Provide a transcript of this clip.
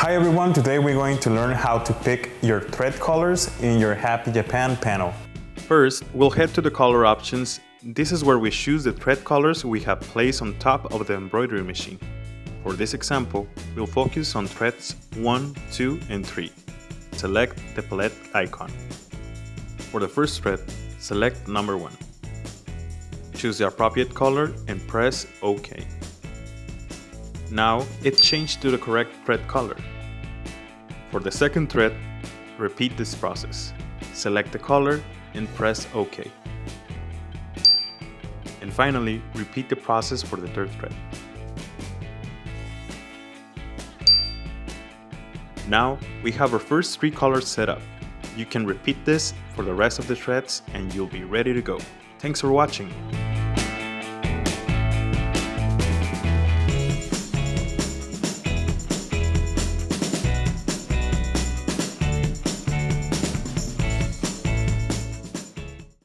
Hi everyone, today we're going to learn how to pick your thread colors in your Happy Japan panel. First, we'll head to the color options. This is where we choose the thread colors we have placed on top of the embroidery machine. For this example, we'll focus on threads 1, 2, and 3. Select the palette icon. For the first thread, select number 1. Choose the appropriate color and press OK. Now, it changed to the correct thread color. For the second thread, repeat this process. Select the color and press OK. And finally, repeat the process for the third thread. Now, we have our first 3 colors set up. You can repeat this for the rest of the threads and you'll be ready to go. Thanks for watching!